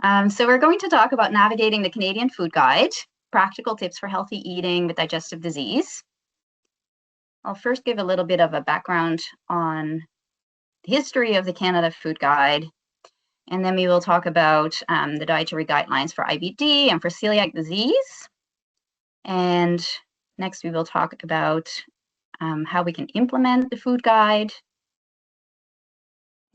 So we're going to talk about navigating the Canadian Food Guide, practical tips for healthy eating with digestive disease. I'll first give a little bit of a background on the history of the Canada Food Guide, and then we will talk about the dietary guidelines for IBD and for celiac disease. And next we will talk about how we can implement the food guide.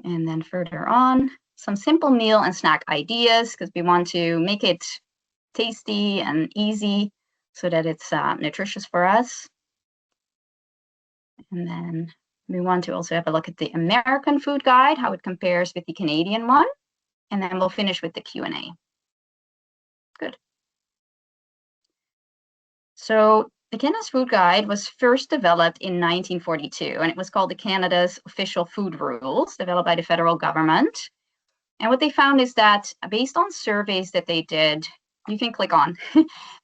And then further on, some simple meal and snack ideas, because we want to make it tasty and easy so that it's nutritious for us. And then we want to also have a look at the American Food Guide, how it compares with the Canadian one. And then we'll finish with the Q&A. Good. So the Canada's Food Guide was first developed in 1942, and it was called the Canada's Official Food Rules, developed by the federal government. And what they found is that based on surveys that they did, you can click on,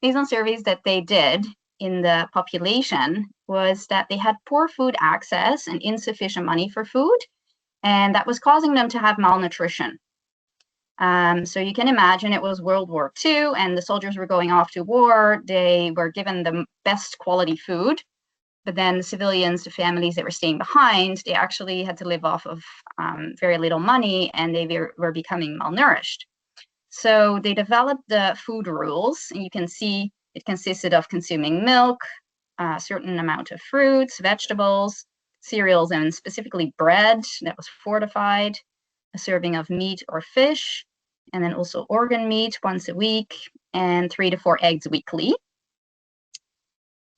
based on surveys that they did in the population, was that they had poor food access and insufficient money for food, and that was causing them to have malnutrition. So you can imagine it was World War II and the soldiers were going off to war. They were given the best quality food, but then the civilians, the families that were staying behind, they actually had to live off of very little money, and they were becoming malnourished. So they developed the food rules, and you can see it consisted of consuming milk, a certain amount of fruits, vegetables, cereals, and specifically bread that was fortified, a serving of meat or fish, and then also organ meat once a week, and 3 to 4 eggs weekly.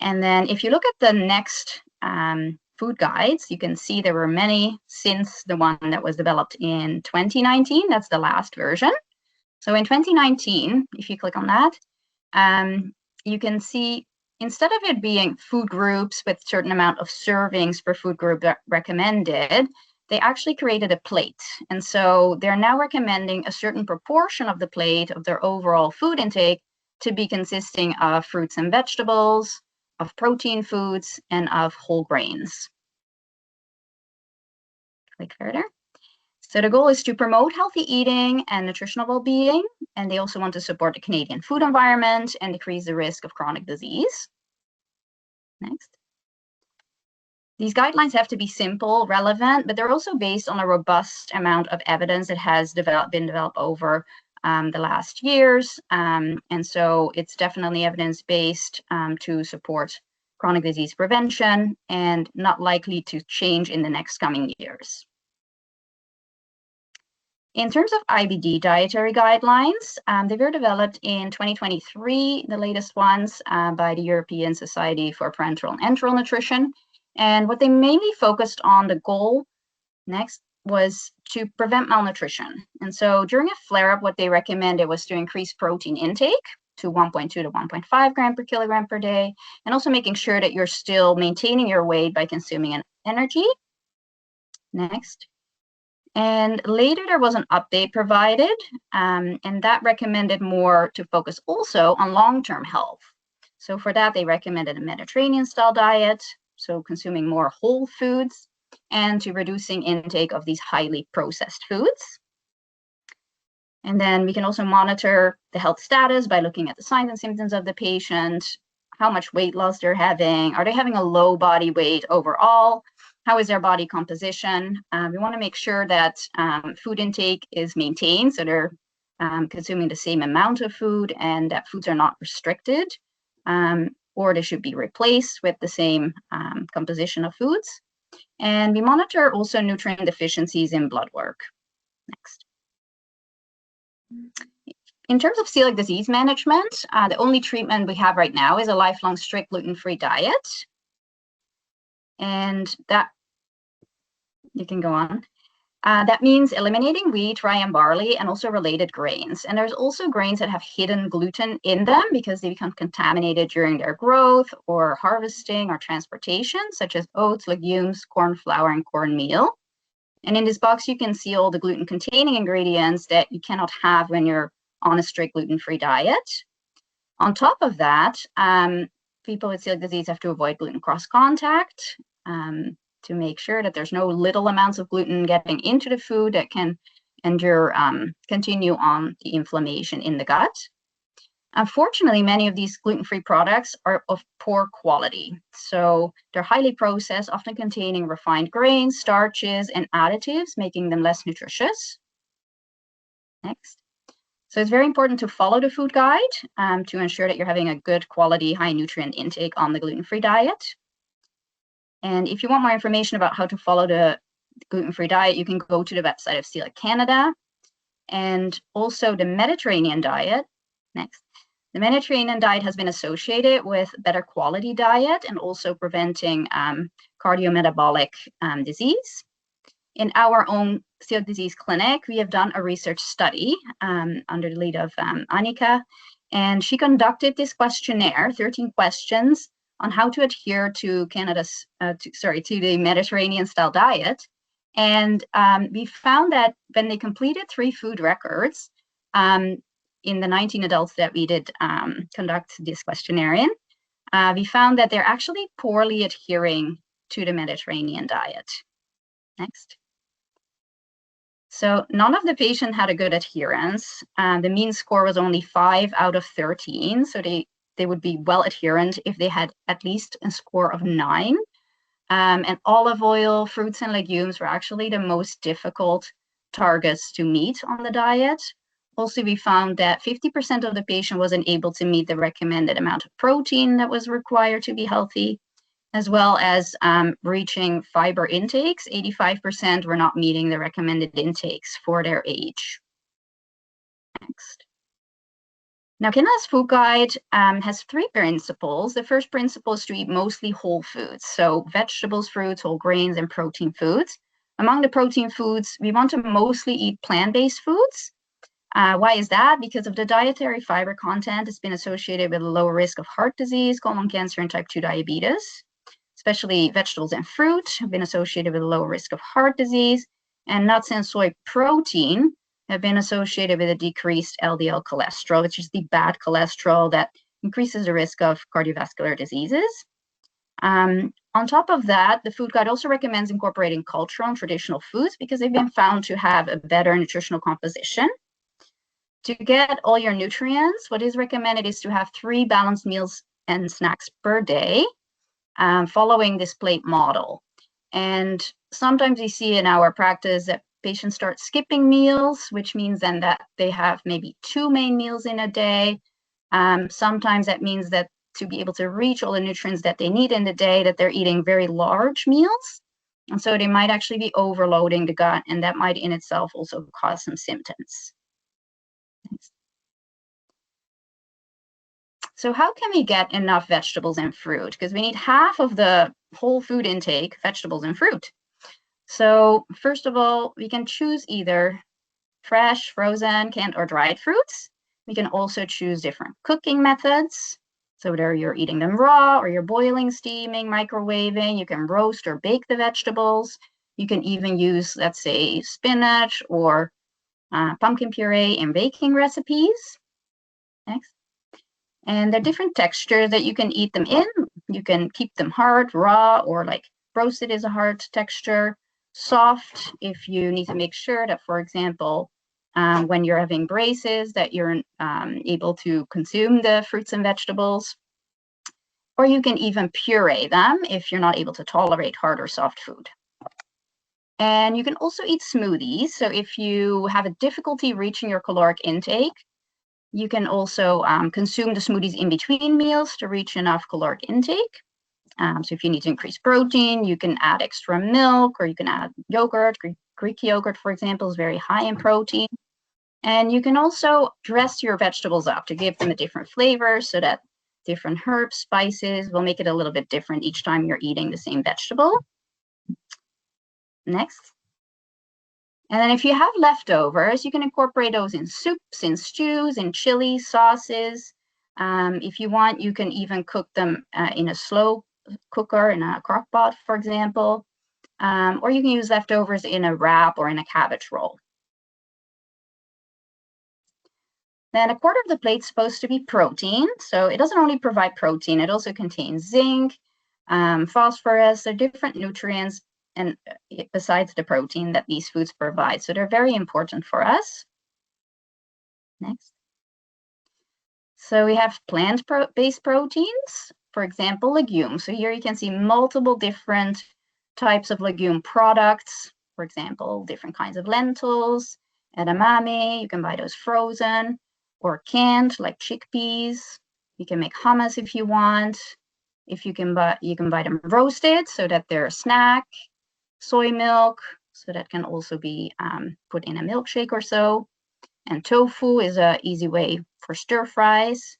And then if you look at the next food guides, you can see there were many since the one that was developed in 2019. That's the last version. So in 2019, if you click on that, you can see instead of it being food groups with a certain amount of servings per food group recommended, they actually created a plate. And so they're now recommending a certain proportion of the plate of their overall food intake to be consisting of fruits and vegetables, of protein foods, and of whole grains. Click further. So the goal is to promote healthy eating and nutritional well-being, and they also want to support the Canadian food environment and decrease the risk of chronic disease. Next. These guidelines have to be simple, relevant, but they're also based on a robust amount of evidence that has been developed over the last years. And so it's definitely evidence-based to support chronic disease prevention and not likely to change in the next coming years. In terms of IBD dietary guidelines, they were developed in 2023, the latest ones by the European Society for Parenteral and Enteral Nutrition. And what they mainly focused on, the goal next was to prevent malnutrition. And so during a flare-up, what they recommended was to increase protein intake to 1.2 to 1.5 gram per kilogram per day, and also making sure that you're still maintaining your weight by consuming energy. Next. And later there was an update provided, and that recommended more to focus also on long-term health. So for that, they recommended a Mediterranean-style diet, so consuming more whole foods, and to reducing intake of these highly processed foods. And then we can also monitor the health status by looking at the signs and symptoms of the patient, how much weight loss they're having, are they having a low body weight overall, how is their body composition. We want to make sure that food intake is maintained, so they're consuming the same amount of food and that foods are not restricted, or they should be replaced with the same composition of foods. And we monitor also nutrient deficiencies in blood work. Next. In terms of celiac disease management, the only treatment we have right now is a lifelong strict gluten-free diet. And that, you can go on. That means eliminating wheat, rye, and barley, and also related grains. And there's also grains that have hidden gluten in them because they become contaminated during their growth or harvesting or transportation, such as oats, legumes, corn flour, and cornmeal. And in this box, you can see all the gluten-containing ingredients that you cannot have when you're on a strict gluten-free diet. On top of that, people with celiac disease have to avoid gluten cross-contact to make sure that there's no little amounts of gluten getting into the food that can and you're continue on the inflammation in the gut. Unfortunately, many of these gluten-free products are of poor quality. So they're highly processed, often containing refined grains, starches, and additives, making them less nutritious. Next. So it's very important to follow the food guide to ensure that you're having a good quality, high nutrient intake on the gluten-free diet. And if you want more information about how to follow the gluten-free diet, you can go to the website of Celiac Canada, and also the Mediterranean diet. Next. The Mediterranean diet has been associated with better quality diet and also preventing cardiometabolic disease. In our own celiac disease clinic, we have done a research study under the lead of Annika, and she conducted this questionnaire, 13 questions, on how to adhere to Canada's, to the Mediterranean style diet. And we found that when they completed 3 food records, in the 19 adults that we did conduct this questionnaire in, we found that they're actually poorly adhering to the Mediterranean diet. Next. So none of the patients had a good adherence. The mean score was only 5 out of 13. So they would be well adherent if they had at least a score of 9. And olive oil, fruits, and legumes were actually the most difficult targets to meet on the diet. Also, we found that 50% of the patient wasn't able to meet the recommended amount of protein that was required to be healthy, as well as reaching fiber intakes. 85% were not meeting the recommended intakes for their age. Next. Now, Canada's food guide has 3 principles. The first principle is to eat mostly whole foods, so vegetables, fruits, whole grains, and protein foods. Among the protein foods, we want to mostly eat plant-based foods. Why is that? Because of the dietary fiber content has been associated with a lower risk of heart disease, colon cancer, and type 2 diabetes. Especially vegetables and fruit have been associated with a lower risk of heart disease, and nuts and soy protein have been associated with a decreased LDL cholesterol, which is the bad cholesterol that increases the risk of cardiovascular diseases. On top of that, the food guide also recommends incorporating cultural and traditional foods because they've been found to have a better nutritional composition. To get all your nutrients, what is recommended is to have 3 balanced meals and snacks per day, following this plate model. And sometimes we see in our practice that patients start skipping meals, which means then that they have maybe 2 main meals in a day. Sometimes that means that to be able to reach all the nutrients that they need in the day, that they're eating very large meals. And so they might actually be overloading the gut, and that might in itself also cause some symptoms. Thanks. So how can we get enough vegetables and fruit? Because we need half of the whole food intake, vegetables and fruit. So first of all, we can choose either fresh, frozen, canned, or dried fruits. We can also choose different cooking methods. So whether you're eating them raw or you're boiling, steaming, microwaving, you can roast or bake the vegetables. You can even use, let's say, spinach or pumpkin puree in baking recipes. Next. And there are different textures that you can eat them in. You can keep them hard, raw, or like roasted is a hard texture. Soft, if you need to make sure that, for example, when you're having braces, that you're able to consume the fruits and vegetables. Or you can even puree them if you're not able to tolerate hard or soft food. And you can also eat smoothies. So if you have a difficulty reaching your caloric intake, you can also consume the smoothies in between meals to reach enough caloric intake. So if you need to increase protein, you can add extra milk, or you can add yogurt. Greek yogurt, for example, is very high in protein. And you can also dress your vegetables up to give them a different flavor so that different herbs, spices will make it a little bit different each time you're eating the same vegetable. Next. And then if you have leftovers, you can incorporate those in soups, in stews, in chili sauces. If you want, you can even cook them in a slow cooker, in a crock pot, for example. Or you can use leftovers in a wrap or in a cabbage roll. Then a quarter of the plate is supposed to be protein. So it doesn't only provide protein, it also contains zinc, phosphorus, or different nutrients. and besides the protein that these foods provide. So they're very important for us. Next. So we have plant-based proteins, for example, legumes. So here you can see multiple different types of legume products. For example, different kinds of lentils, edamame. You can buy those frozen or canned, like chickpeas. You can make hummus if you want. If you can buy them roasted so that they're a snack. Soy milk, so that can also be put in a milkshake or so. And tofu is an easy way for stir fries.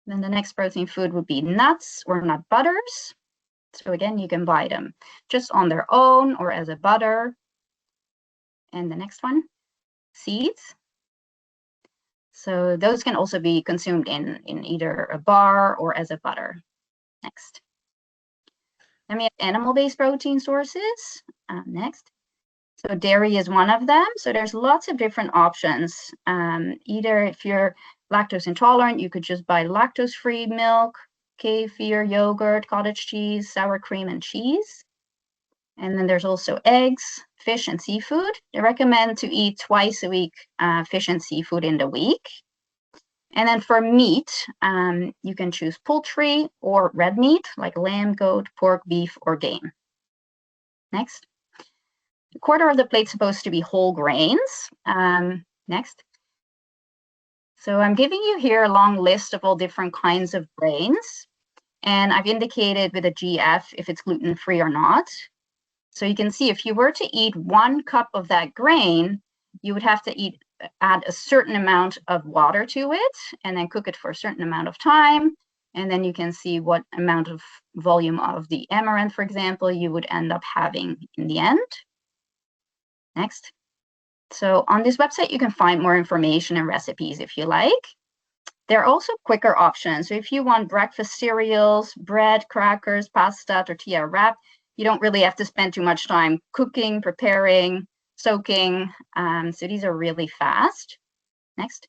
Then the next protein food would be nuts or nut butters. So again, you can buy them just on their own or as a butter. And the next one, seeds. So those can also be consumed in either a bar or as a butter. Next. Then we have animal-based protein sources. Next. So dairy is one of them. So there's lots of different options. Either if you're lactose intolerant, you could just buy lactose-free milk, kefir, yogurt, cottage cheese, sour cream, and cheese. And then there's also eggs, fish, and seafood. They recommend to eat twice a week fish and seafood in the week. And then for meat, you can choose poultry or red meat, like lamb, goat, pork, beef, or game. Next. A quarter of the plate is supposed to be whole grains. Next. So I'm giving you here a long list of all different kinds of grains. And I've indicated with a GF if it's gluten-free or not. So you can see if you were to eat 1 cup of that grain, you would have to add a certain amount of water to it and then cook it for a certain amount of time. And then you can see what amount of volume of the amaranth, for example, you would end up having in the end. Next. So on this website, you can find more information and recipes if you like. There are also quicker options. So if you want breakfast cereals, bread, crackers, pasta, tortilla wrap, you don't really have to spend too much time cooking, preparing, soaking. So these are really fast. Next.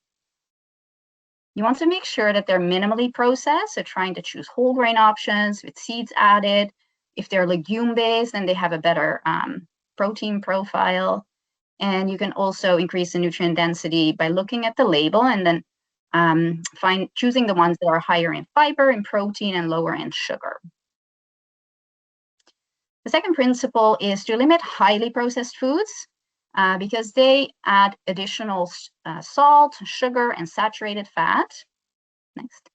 You want to make sure that they're minimally processed. So trying to choose whole grain options with seeds added. If they're legume-based, then they have a better protein profile. And you can also increase the nutrient density by looking at the label and then choosing the ones that are higher in fiber, in protein, and lower in sugar. The second principle is to limit highly processed foods because they add additional salt, sugar, and saturated fat. Next.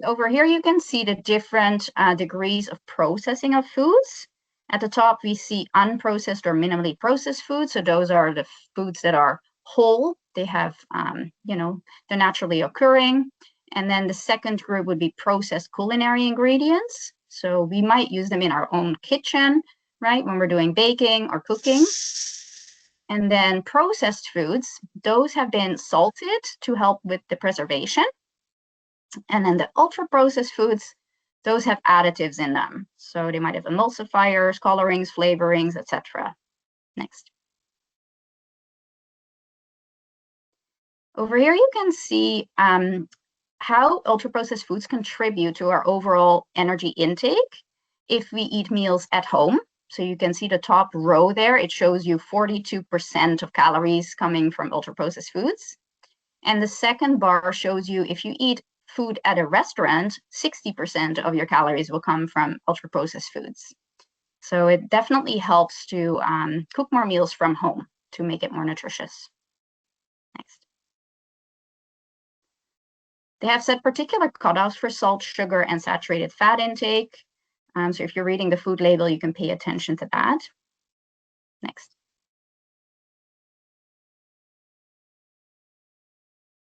Over here, you can see the different degrees of processing of foods. At the top, we see unprocessed or minimally processed foods. So those are the foods that are whole. They have, they're naturally occurring. And then the second group would be processed culinary ingredients. So we might use them in our own kitchen, right, when we're doing baking or cooking. And then processed foods, those have been salted to help with the preservation. And then the ultra-processed foods, those have additives in them. So they might have emulsifiers, colorings, flavorings, etc. Next. Over here, you can see how ultra-processed foods contribute to our overall energy intake if we eat meals at home. So you can see the top row there. It shows you 42% of calories coming from ultra-processed foods. And the second bar shows you if you eat food at a restaurant, 60% of your calories will come from ultra-processed foods. So it definitely helps to cook more meals from home to make it more nutritious. Next. They have set particular cutoffs for salt, sugar, and saturated fat intake. So if you're reading the food label, you can pay attention to that. Next.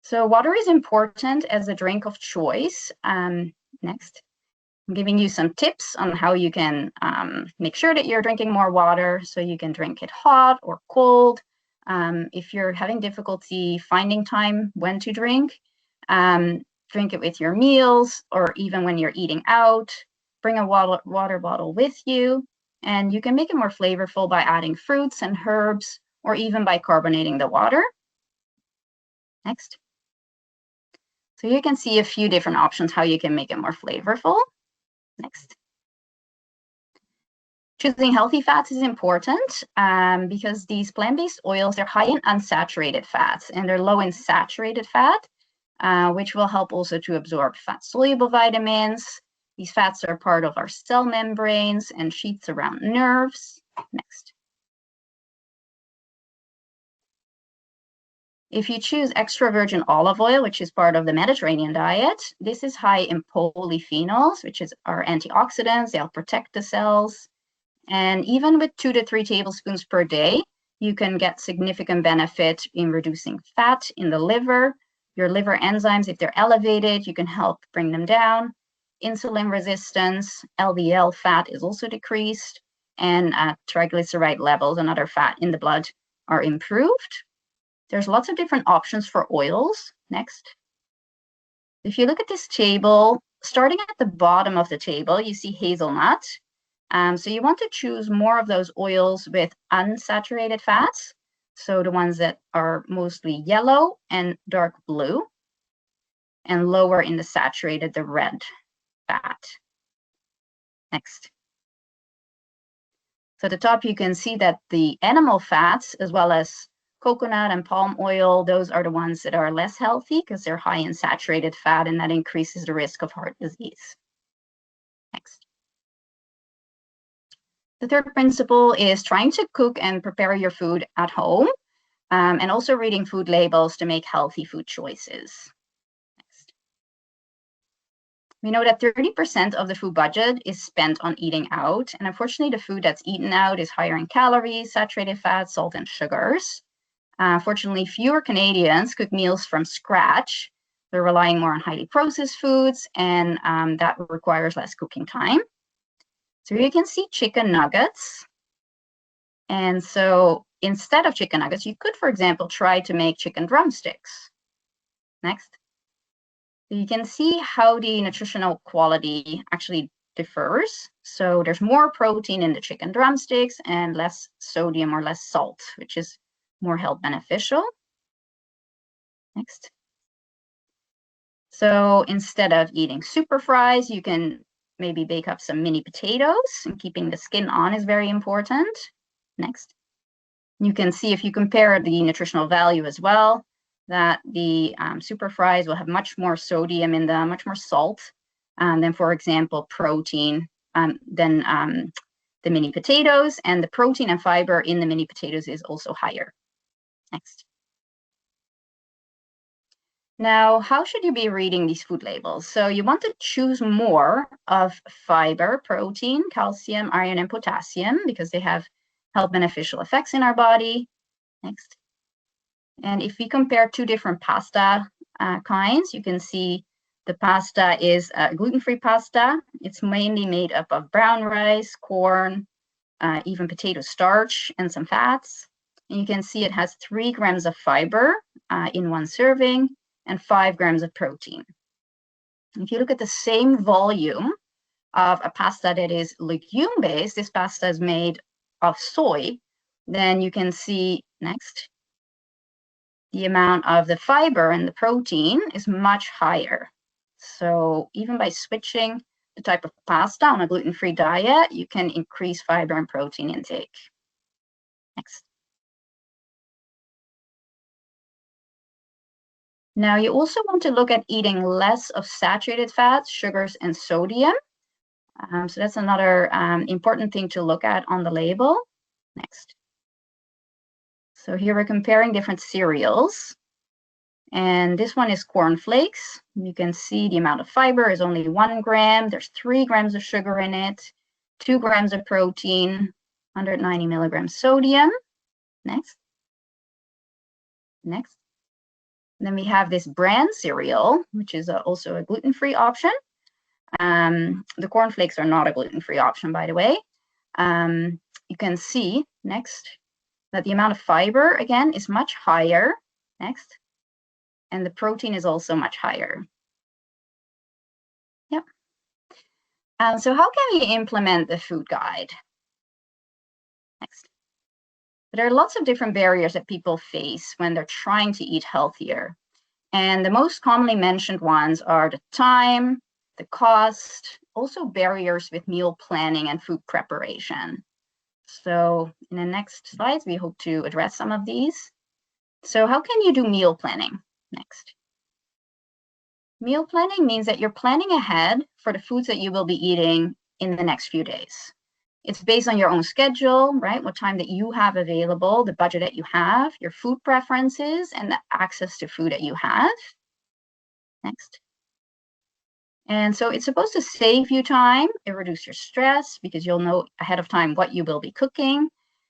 So water is important as a drink of choice. Next. I'm giving you some tips on how you can make sure that you're drinking more water. So you can drink it hot or cold. If you're having difficulty finding time when to drink, drink it with your meals or even when you're eating out. Bring a water bottle with you. And you can make it more flavorful by adding fruits and herbs or even by carbonating the water. Next. So you can see a few different options how you can make it more flavorful. Next. Choosing healthy fats is important because these plant-based oils, they're high in unsaturated fats and they're low in saturated fat, which will help also to absorb fat-soluble vitamins. These fats are part of our cell membranes and sheaths around nerves. Next. If you choose extra virgin olive oil, which is part of the Mediterranean diet, this is high in polyphenols, which are antioxidants. They'll protect the cells. And even with 2 to 3 tablespoons per day, you can get significant benefit in reducing fat in the liver. Your liver enzymes, if they're elevated, you can help bring them down. Insulin resistance, LDL fat is also decreased, and triglyceride levels and other fat in the blood are improved. There's lots of different options for oils. Next. If you look at this table, starting at the bottom of the table, you see hazelnut. So you want to choose more of those oils with unsaturated fats. So the ones that are mostly yellow and dark blue, and lower in the saturated, the red fat. Next. So at the top, you can see that the animal fats, as well as coconut and palm oil, those are the ones that are less healthy because they're high in saturated fat, and that increases the risk of heart disease. Next. The third principle is trying to cook and prepare your food at home, and also reading food labels to make healthy food choices. Next. We know that 30% of the food budget is spent on eating out, and unfortunately the food that's eaten out is higher in calories, saturated fat, salt, and sugars. Fortunately, fewer Canadians cook meals from scratch. They're relying more on highly processed foods, and that requires less cooking time. So you can see chicken nuggets. And so instead of chicken nuggets, you could, for example, try to make chicken drumsticks. Next. So you can see how the nutritional quality actually differs. So there's more protein in the chicken drumsticks and less sodium or less salt, which is more health beneficial. Next. So instead of eating super fries, you can maybe bake up some mini potatoes, and keeping the skin on is very important. Next. You can see, if you compare the nutritional value as well, that the super fries will have much more sodium in them, much more salt than, for example, protein than the mini potatoes, and the protein and fiber in the mini potatoes is also higher. Next. Now, how should you be reading these food labels? So you want to choose more of fiber, protein, calcium, iron, and potassium because they have health beneficial effects in our body. Next. And if we compare 2 different pasta kinds, you can see the pasta is gluten-free pasta. It's mainly made up of brown rice, corn, even potato starch, and some fats. And you can see it has 3 grams of fiber in 1 serving and 5 grams of protein. If you look at the same volume of a pasta that is legume-based, this pasta is made of soy, then you can see, next, the amount of the fiber and the protein is much higher. So even by switching the type of pasta on a gluten-free diet, you can increase fiber and protein intake. Next. Now, you also want to look at eating less of saturated fats, sugars, and sodium. So that's another important thing to look at on the label. Next. So here we're comparing different cereals. And this one is cornflakes. You can see the amount of fiber is only 1 gram. There's 3 grams of sugar in it, 2 grams of protein, 190 milligrams sodium. Next. Next. And then we have this bran cereal, which is also a gluten-free option. The cornflakes are not a gluten-free option, by the way. You can see, next, that the amount of fiber, again, is much higher. Next. And the protein is also much higher. Yep. So how can we implement the food guide? Next. There are lots of different barriers that people face when they're trying to eat healthier. And the most commonly mentioned ones are the time, the cost, also barriers with meal planning and food preparation. So in the next slides, we hope to address some of these. So how can you do meal planning? Next. Meal planning means that you're planning ahead for the foods that you will be eating in the next few days. It's based on your own schedule, right? What time that you have available, the budget that you have, your food preferences, and the access to food that you have. Next. And so it's supposed to save you time, it reduce your stress because you'll know ahead of time what you will be cooking.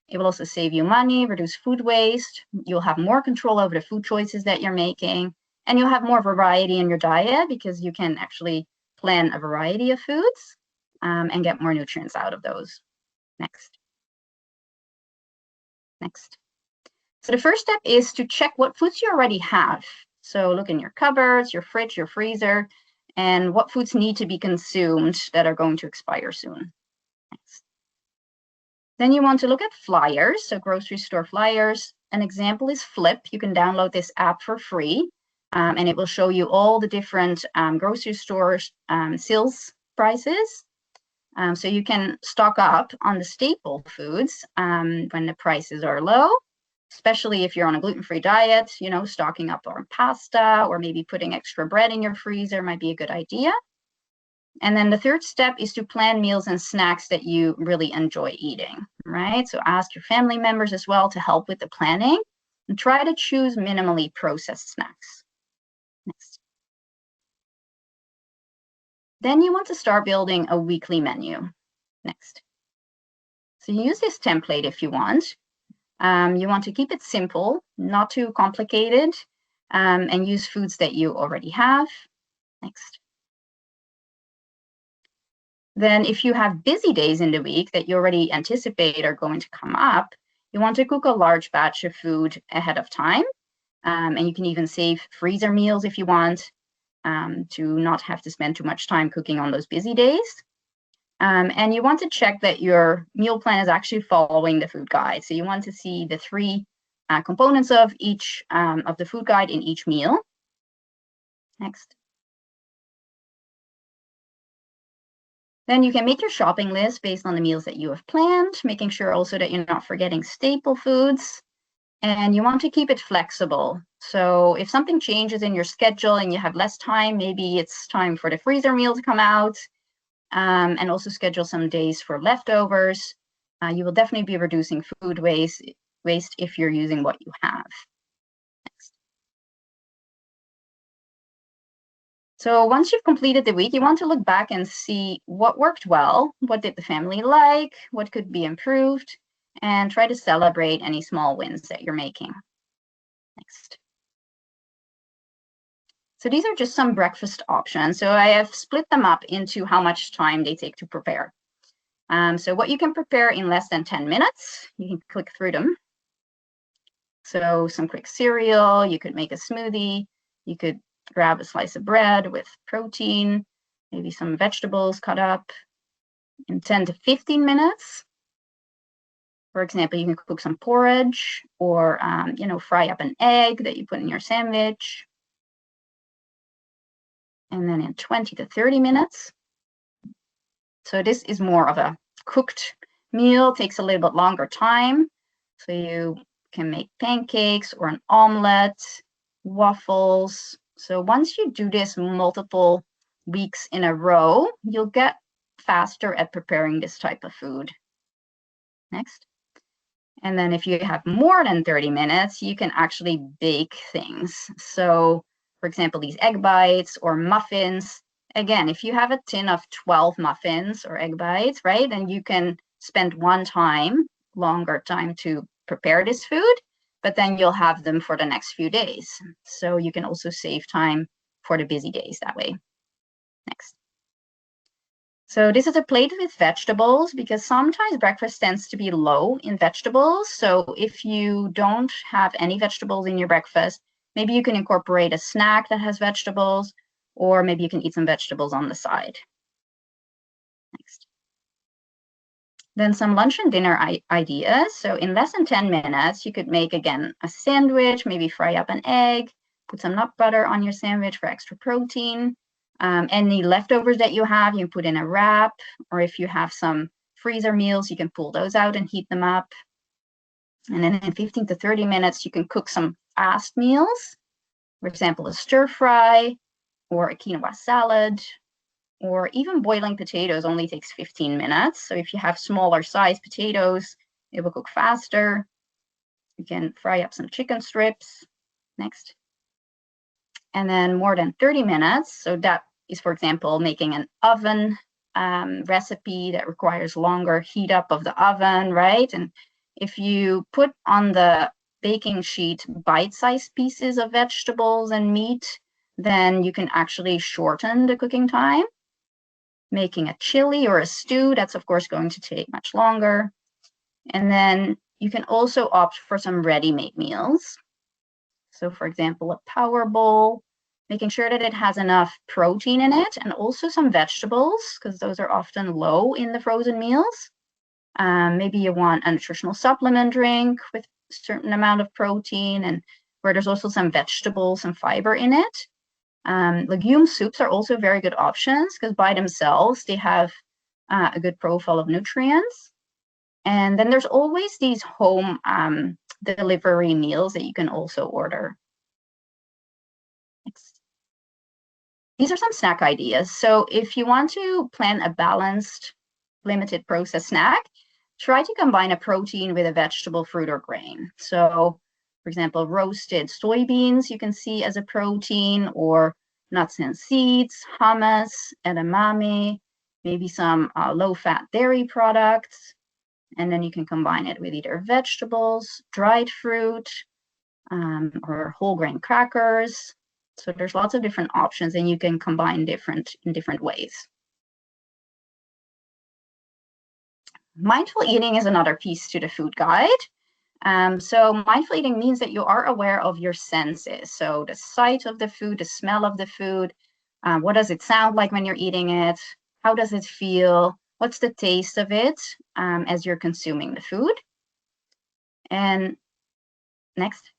It will also save you money, reduce food waste. You'll have more control over the food choices that you're making, and you'll have more variety in your diet because you can actually plan a variety of foods and get more nutrients out of those. Next. Next. So the first step is to check what foods you already have. So look in your cupboards, your fridge, your freezer, and what foods need to be consumed that are going to expire soon. Next. Then you want to look at flyers, so grocery store flyers. An example is Flip. You can download this app for free, and it will show you all the different grocery stores sales prices. So you can stock up on the staple foods when the prices are low, especially if you're on a gluten-free diet. You know, stocking up on pasta or maybe putting extra bread in your freezer might be a good idea. And then the third step is to plan meals and snacks that you really enjoy eating, right? So ask your family members as well to help with the planning and try to choose minimally processed snacks. Next. Then you want to start building a weekly menu. Next. So you use this template if you want. You want to keep it simple, not too complicated, and use foods that you already have. Next. Then if you have busy days in the week that you already anticipate are going to come up, you want to cook a large batch of food ahead of time. And you can even save freezer meals if you want to not have to spend too much time cooking on those busy days. And you want to check that your meal plan is actually following the food guide. So you want to see the three components of each of the food guide in each meal. Next. Then you can make your shopping list based on the meals that you have planned, making sure also that you're not forgetting staple foods. And you want to keep it flexible. So if something changes in your schedule and you have less time, maybe it's time for the freezer meal to come out, and also schedule some days for leftovers. You will definitely be reducing food waste if you're using what you have. Next. So once you've completed the week, you want to look back and see what worked well, what did the family like, what could be improved, and try to celebrate any small wins that you're making. Next. So these are just some breakfast options. So I have split them up into how much time they take to prepare. So what you can prepare in less than 10 minutes, you can click through them. So some quick cereal, you could make a smoothie, you could grab a slice of bread with protein, maybe some vegetables cut up in 10 to 15 minutes. For example, you can cook some porridge or, fry up an egg that you put in your sandwich. And then in 20 to 30 minutes. So this is more of a cooked meal, takes a little bit longer time. So you can make pancakes or an omelet, waffles. So once you do this multiple weeks in a row, you'll get faster at preparing this type of food. Next. And then if you have more than 30 minutes, you can actually bake things. So for example, these egg bites or muffins. Again, if you have a tin of 12 muffins or egg bites, right, then you can spend longer time to prepare this food, but then you'll have them for the next few days. So you can also save time for the busy days that way. Next. So this is a plate with vegetables because sometimes breakfast tends to be low in vegetables. So if you don't have any vegetables in your breakfast, maybe you can incorporate a snack that has vegetables, or maybe you can eat some vegetables on the side. Next. Then some lunch and dinner ideas. So in less than 10 minutes, you could make, again, a sandwich, maybe fry up an egg, put some nut butter on your sandwich for extra protein. Any leftovers that you have, you put in a wrap, or if you have some freezer meals, you can pull those out and heat them up. And then in 15 to 30 minutes, you can cook some fast meals. For example, a stir fry or a quinoa salad, or even boiling potatoes only takes 15 minutes. So if you have smaller size potatoes, it will cook faster. You can fry up some chicken strips. Next. And then more than 30 minutes. So that is, for example, making an oven recipe that requires longer heat up of the oven, right? And if you put on the baking sheet bite-sized pieces of vegetables and meat, then you can actually shorten the cooking time. Making a chili or a stew, that's of course going to take much longer. And then you can also opt for some ready-made meals. So for example, a power bowl, making sure that it has enough protein in it and also some vegetables, because those are often low in the frozen meals. Maybe you want a nutritional supplement drink with a certain amount of protein and where there's also some vegetables and fiber in it. Legume soups are also very good options because by themselves, they have a good profile of nutrients. And then there's always these home delivery meals that you can also order. Next. These are some snack ideas. So if you want to plan a balanced, limited processed snack, try to combine a protein with a vegetable, fruit, or grain. So for example, roasted soybeans you can see as a protein, or nuts and seeds, hummus, edamame, maybe some low-fat dairy products. And then you can combine it with either vegetables, dried fruit, or whole grain crackers. So there's lots of different options and you can combine in different ways. Mindful eating is another piece to the food guide. So mindful eating means that you are aware of your senses. So the sight of the food, the smell of the food, what does it sound like when you're eating it? How does it feel? What's the taste of it as you're consuming the food? And next.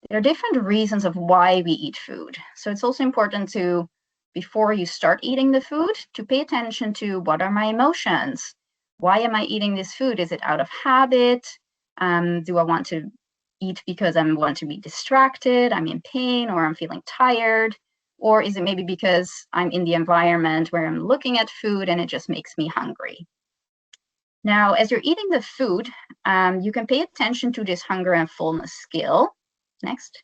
There are different reasons of why we eat food. So it's also important to, before you start eating the food, to pay attention to what are my emotions? Why am I eating this food? Is it out of habit? Do I want to eat because I want to be distracted, I'm in pain, or I'm feeling tired? Or is it maybe because I'm in the environment where I'm looking at food and it just makes me hungry? Now, as you're eating the food, you can pay attention to this hunger and fullness scale. Next.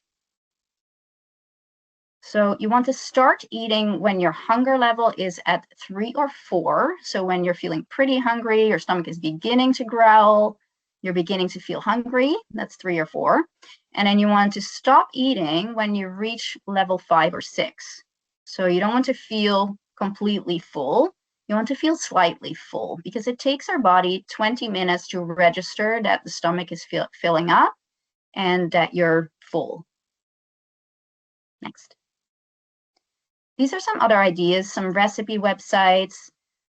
So you want to start eating when your hunger level is at 3 or 4. So when you're feeling pretty hungry, your stomach is beginning to growl, you're beginning to feel hungry, that's 3 or 4. And then you want to stop eating when you reach level 5 or 6. So you don't want to feel completely full. You want to feel slightly full because it takes our body 20 minutes to register that the stomach is filling up and that you're full. Next. These are some other ideas, some recipe websites,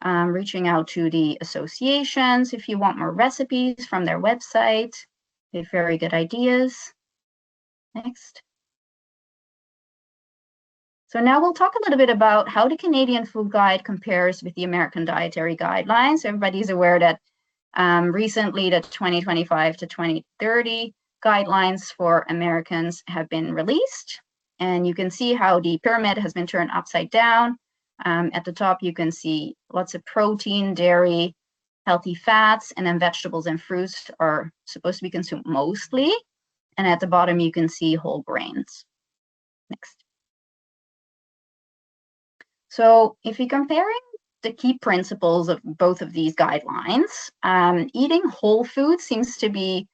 reaching out to the associations if you want more recipes from their website. They have very good ideas. Next. So now we'll talk a little bit about how the Canadian Food Guide compares with the American Dietary Guidelines. Everybody's aware that recently the 2025 to 2030 guidelines for Americans have been released. And you can see how the pyramid has been turned upside down. At the top, you can see lots of protein, dairy, healthy fats, and then vegetables and fruits are supposed to be consumed mostly. And at the bottom, you can see whole grains. Next. So if you're comparing the key principles of both of these guidelines, eating whole food seems to be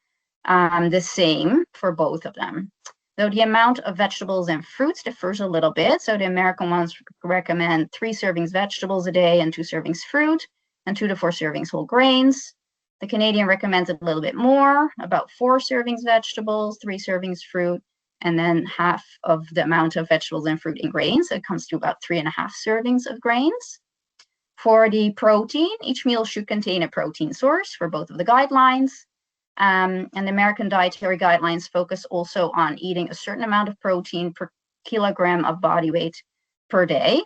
the same for both of them. Though the amount of vegetables and fruits differs a little bit. So the American ones recommend 3 servings vegetables a day and 2 servings fruit and 2 to 4 servings whole grains. The Canadian recommends a little bit more, about 4 servings vegetables, 3 servings fruit, and then half of the amount of vegetables and fruit and grains. So it comes to about 3.5 servings of grains. For the protein, each meal should contain a protein source for both of the guidelines. And the American Dietary Guidelines focus also on eating a certain amount of protein per kilogram of body weight per day.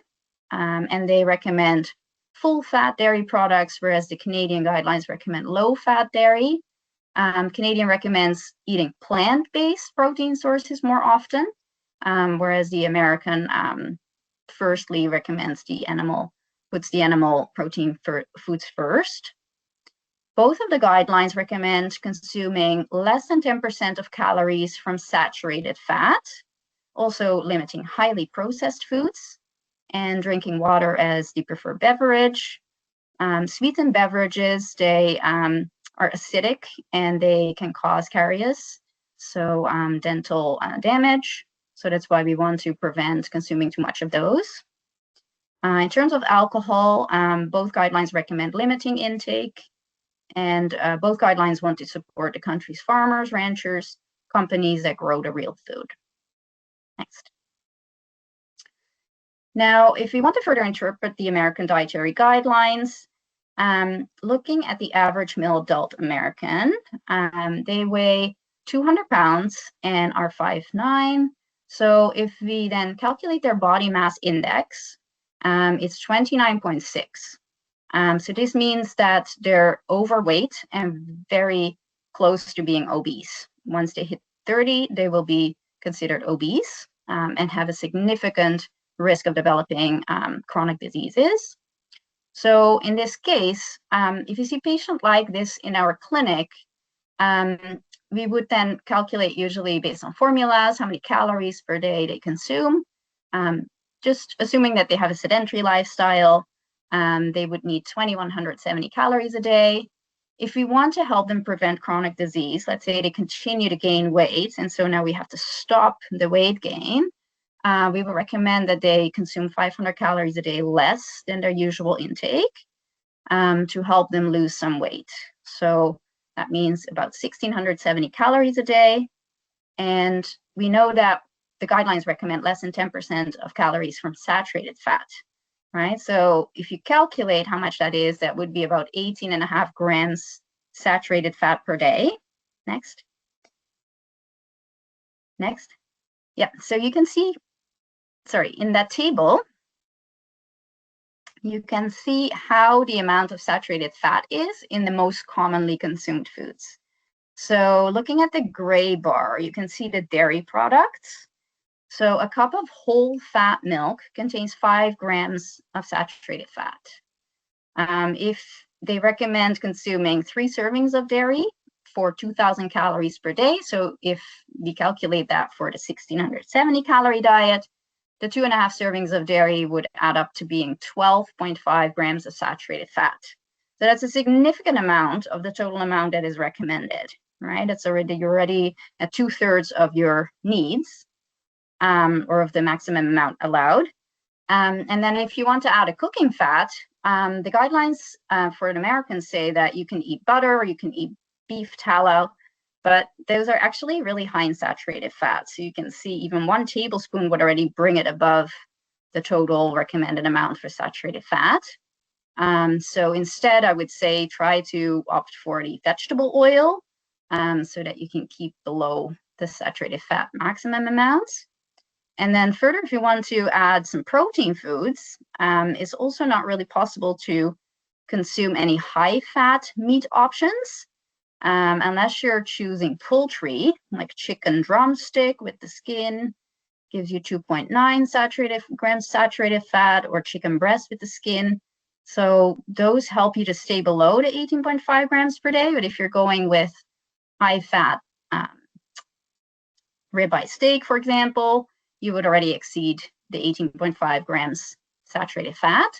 And they recommend full-fat dairy products, whereas the Canadian guidelines recommend low-fat dairy. Canadian recommends eating plant-based protein sources more often, whereas the American firstly recommends puts the animal protein foods first. Both of the guidelines recommend consuming less than 10% of calories from saturated fat, also limiting highly processed foods, and drinking water as the preferred beverage. Sweetened beverages, they are acidic and they can cause caries, so dental damage. So that's why we want to prevent consuming too much of those. In terms of alcohol, both guidelines recommend limiting intake, and both guidelines want to support the country's farmers, ranchers, companies that grow the real food. Next. Now, if we want to further interpret the American dietary guidelines, looking at the average male adult American, they weigh 200 pounds and are 5'9". So if we then calculate their body mass index, it's 29.6. So this means that they're overweight and very close to being obese. Once they hit 30, they will be considered obese and have a significant risk of developing chronic diseases. So in this case, if you see a patient like this in our clinic, we would then calculate, usually based on formulas, how many calories per day they consume. Just assuming that they have a sedentary lifestyle, they would need 2,170 calories a day. If we want to help them prevent chronic disease, let's say they continue to gain weight, and so now we have to stop the weight gain, we would recommend that they consume 500 calories a day less than their usual intake to help them lose some weight. So that means about 1,670 calories a day. And we know that the guidelines recommend less than 10% of calories from saturated fat, right? So if you calculate how much that is, that would be about 18.5 grams saturated fat per day. Next. Next. Yeah, so you can see, in that table, you can see how the amount of saturated fat is in the most commonly consumed foods. So looking at the gray bar, you can see the dairy products. So a cup of whole fat milk contains 5 grams of saturated fat. If they recommend consuming 3 servings of dairy for 2,000 calories per day, so if we calculate that for the 1,670 calorie diet, the 2.5 servings of dairy would add up to being 12.5 grams of saturated fat. So that's a significant amount of the total amount that is recommended, right? That's already, you're already at 2/3 of your needs, or of the maximum amount allowed. And then if you want to add a cooking fat, the guidelines for an American say that you can eat butter or you can eat beef tallow, but those are actually really high in saturated fat. So you can see even 1 tablespoon would already bring it above the total recommended amount for saturated fat. So instead, I would say try to opt for the vegetable oil so that you can keep below the saturated fat maximum amounts. And then further, if you want to add some protein foods, it's also not really possible to consume any high-fat meat options unless you're choosing poultry, like chicken drumstick with the skin, gives you 2.9 grams saturated fat, or chicken breast with the skin. So those help you to stay below the 18.5 grams per day. But if you're going with high-fat ribeye steak, for example, you would already exceed the 18.5 grams saturated fat.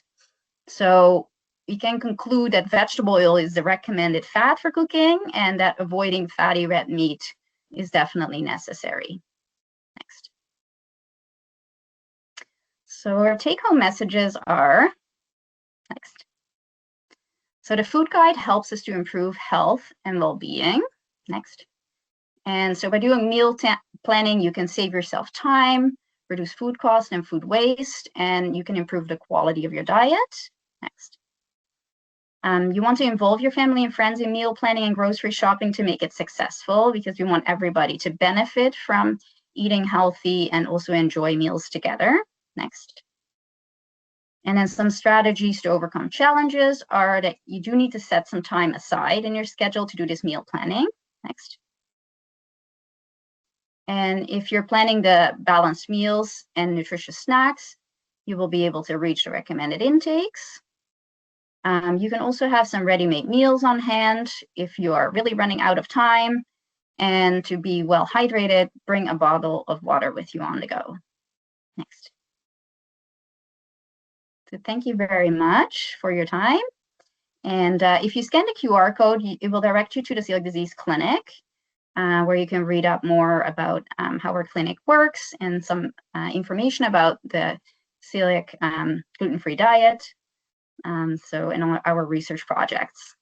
So we can conclude that vegetable oil is the recommended fat for cooking, and that avoiding fatty red meat is definitely necessary. Next. So our take-home messages are, next. So the food guide helps us to improve health and well-being. Next. And so by doing meal planning, you can save yourself time, reduce food costs and food waste, and you can improve the quality of your diet. Next. You want to involve your family and friends in meal planning and grocery shopping to make it successful, because we want everybody to benefit from eating healthy and also enjoy meals together. Next. And then some strategies to overcome challenges are that you do need to set some time aside in your schedule to do this meal planning. Next. And if you're planning the balanced meals and nutritious snacks, you will be able to reach the recommended intakes. You can also have some ready-made meals on hand if you are really running out of time. And to be well hydrated, bring a bottle of water with you on the go. Next. So thank you very much for your time. And if you scan the QR code, it will direct you to the Celiac Disease Clinic, where you can read up more about how our clinic works and some information about the celiac gluten-free diet, and our research projects.